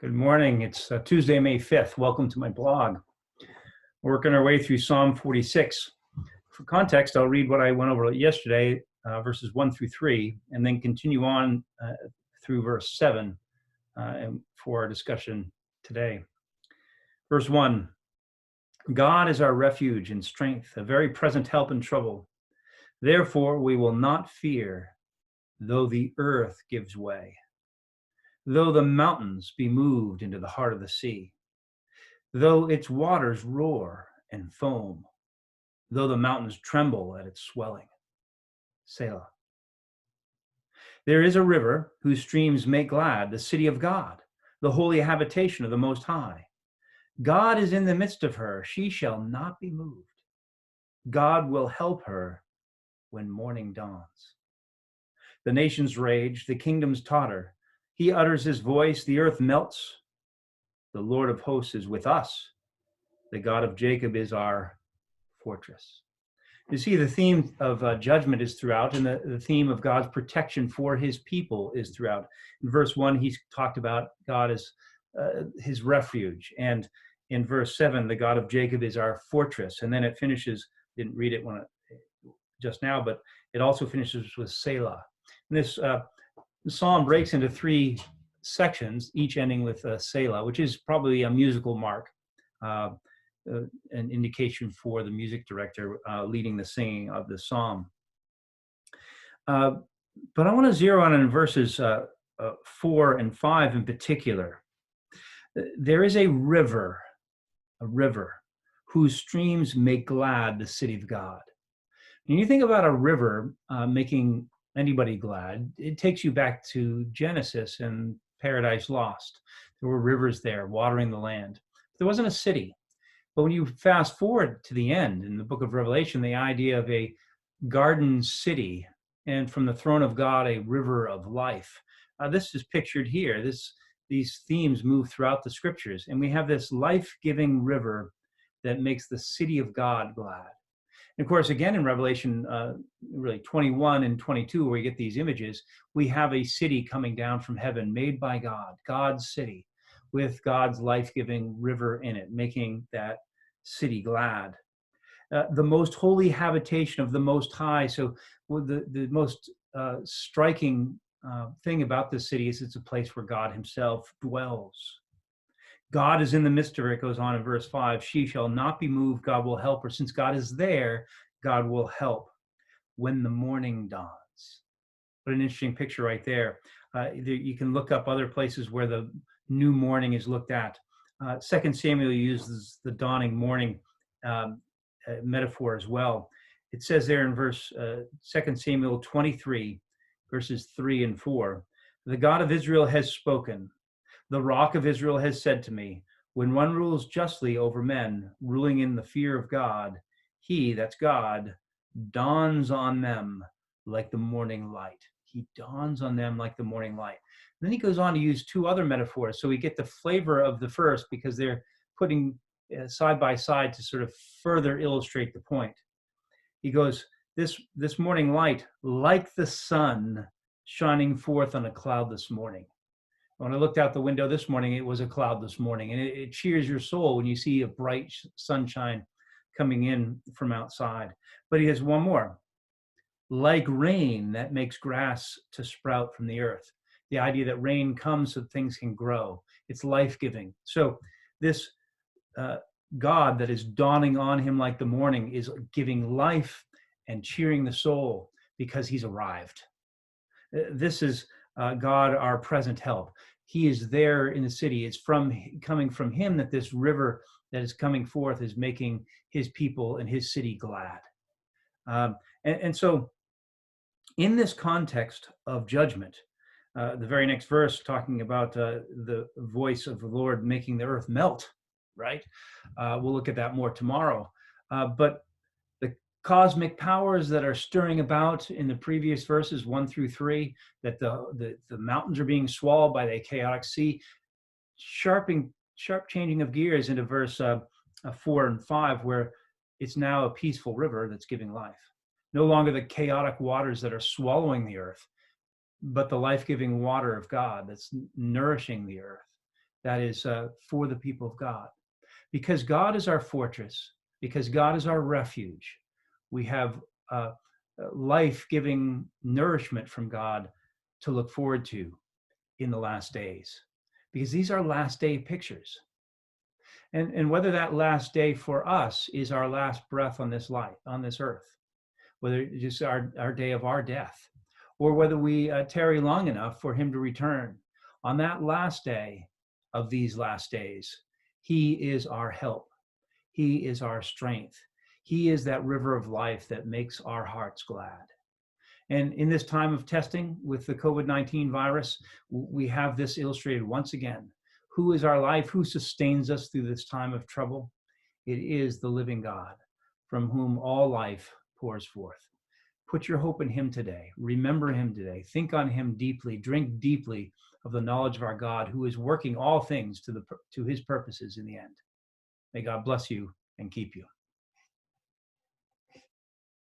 Good morning. It's Tuesday, May 5th. Welcome to my blog. We're working our way through Psalm 46. For context, I'll read what I went over yesterday, verses 1 through 3, and then continue on through verse 7 for our discussion today. Verse 1, God is our refuge and strength, a very present help in trouble. Therefore, we will not fear, though the earth gives way, though the mountains be moved into the heart of the sea, though its waters roar and foam, though the mountains tremble at its swelling. Selah. There is a river whose streams make glad the city of God, the holy habitation of the Most High. God is in the midst of her. She shall not be moved. God will help her when morning dawns. The nations rage, the kingdoms totter. He utters his voice, the earth melts. The Lord of hosts is with us. The God of Jacob is our fortress. You see, the theme of judgment is throughout, and the theme of God's protection for his people is throughout. In verse 1, he's talked about God as his refuge. And in verse 7, the God of Jacob is our fortress. And then it finishes, didn't read it just now, but it also finishes with Selah. And this psalm breaks into three sections, each ending with Selah, which is probably a musical mark. An indication for the music director leading the singing of the psalm. But I want to zero in verses 4 and 5 in particular. There is a river whose streams make glad the city of God. When you think about a river making anybody glad, it takes you back to Genesis and Paradise Lost. There were rivers there watering the land. There wasn't a city. But when you fast forward to the end in the book of Revelation, the idea of a garden city and from the throne of God, a river of life. This is pictured here. These themes move throughout the scriptures. And we have this life-giving river that makes the city of God glad. And of course, again, in Revelation really 21 and 22, where we get these images, we have a city coming down from heaven made by God, God's city, with God's life-giving river in it, making that city glad. The most holy habitation of the Most High. So the most striking thing about this city is it's a place where God himself dwells. God is in the midst of her, it goes on in verse 5. She shall not be moved, God will help her. Since God is there, God will help when the morning dawns. What an interesting picture right there. You can look up other places where the new morning is looked at. 2 Samuel uses the dawning morning metaphor as well. It says there in verse 2 Samuel 23, verses 3 and 4, the God of Israel has spoken. The rock of Israel has said to me, when one rules justly over men, ruling in the fear of God, he, that's God, dawns on them like the morning light. He dawns on them like the morning light. And then he goes on to use two other metaphors. So we get the flavor of the first because they're putting side by side to sort of further illustrate the point. He goes, this morning light, like the sun shining forth on a cloud this morning. When I looked out the window this morning, it was a cloud this morning. And it cheers your soul when you see a bright sunshine coming in from outside. But he has one more. Like rain that makes grass to sprout from the earth. The idea that rain comes so things can grow. It's life-giving. So this God that is dawning on him like the morning is giving life and cheering the soul because he's arrived. This is God, our present help. He is there in the city. It's coming from him that this river that is coming forth is making his people and his city glad. And so in this context of judgment, the very next verse talking about the voice of the Lord making the earth melt, right? We'll look at that more tomorrow. But the cosmic powers that are stirring about in the previous verses 1 through 3, that the mountains are being swallowed by the chaotic sea, sharp changing of gears into verse 4 and 5, where it's now a peaceful river that's giving life. No longer the chaotic waters that are swallowing the earth, but the life-giving water of God that's nourishing the earth. that is for the people of God. Because God is our fortress, because God is our refuge, we have life-giving nourishment from God to look forward to in the last days, because these are last day pictures. And whether that last day for us is our last breath on this life, on this earth, whether it's just our day of our death, or whether we tarry long enough for him to return, on that last day of these last days, he is our help. He is our strength. He is that river of life that makes our hearts glad. And in this time of testing with the COVID-19 virus, we have this illustrated once again. Who is our life? Who sustains us through this time of trouble? It is the living God, from whom all life pours forth. Put your hope in him today. Remember him today. Think on him deeply. Drink deeply of the knowledge of our God, who is working all things to his purposes in the end. May God bless you and keep you.